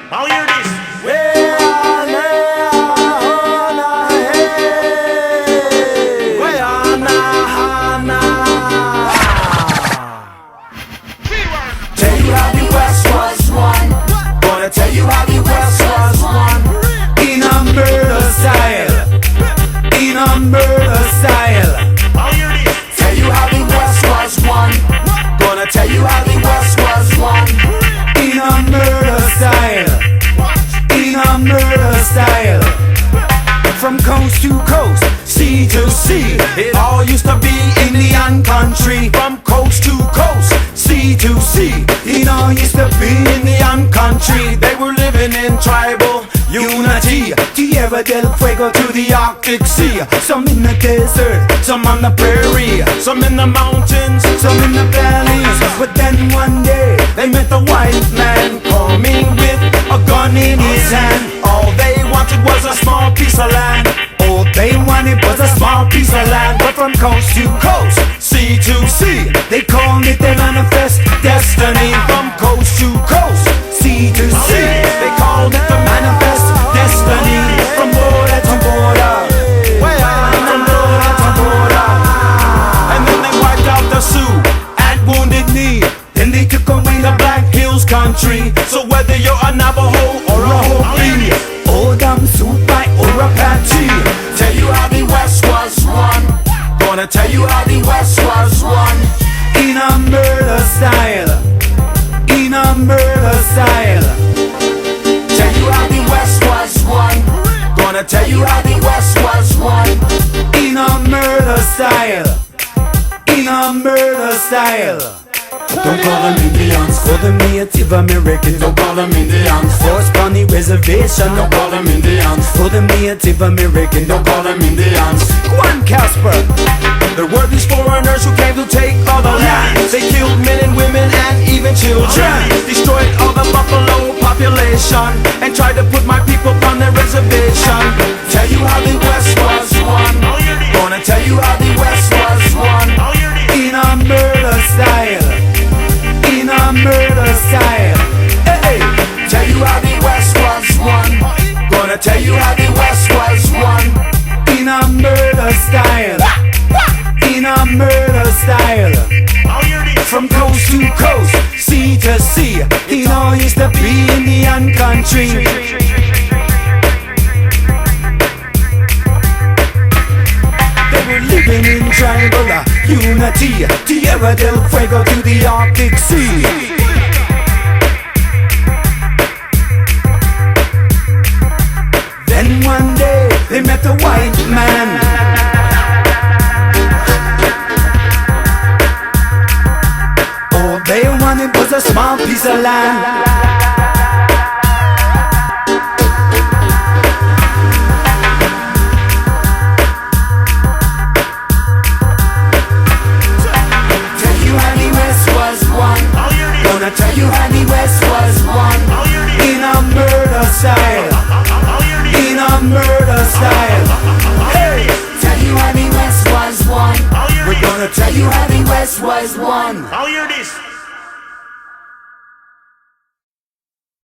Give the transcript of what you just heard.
I'll hear this. Tell you how the West was won. Gonna tell you how the West was won. In a murder style. In a murder style. I'll hear this. Tell you how the West was won. Gonna tell you how the West was won. In a murder style. In a murder style. From coast to coast, sea to sea, it all used to be Indian country. From coast to coast, sea to sea, it all used to be Indian country. They were living in tribal unity. Tierra del Fuego to the Arctic Sea. Some in the desert, some on the prairie, some in the mountains, some in the valleys. But then one day they met the white man coming with a gun in his hand. All they wanted was a small piece of land. All they wanted was a small piece of land. But from coast to coast, sea to sea, they called it their manifest destiny. From coast to coast, sea to sea, they called it the manifest destiny. From border to border, from border to border. And then they wiped out the Sioux at Wounded Knee. Then they took away the Black Hills country. So whether you're a Navajo or a Hopi, Odom, Supai or Apache, tell you how the West was won. Gonna tell you how the West was won. In a murder style. In a murder style. Tell you how the West was won. Gonna tell you how the West was won. In a murder style. In a murder style. Don't call them Indians, call them Native Americans. Don't call them Indians. Forced on the reservation, don't call them Indians. Call them Native Americans, don't call them Indians. Go on, Casper. There were these foreigners who came to take all the land. They killed men and women and even children. Destroyed all the buffalo population and tried to put my people on their reservation. Tell you how the West was won. Gonna tell you how the West was won. In a murder style. In a murder style. Hey, tell you how the West was won. Gonna tell you how the West was won. In a murder style. In a murder style. From coast to coast, sea to sea, it all used to be Indian country. They were living in tribal unity. Tierra del Fuego to the Arctic Sea. Then one day they met the white man. All they wanted was a small piece of land. Gonna tell you how the West was won. In a murder style. In a murder style. Hey, tell you how the West was won. We're gonna tell you how the West was won. I'll hear this.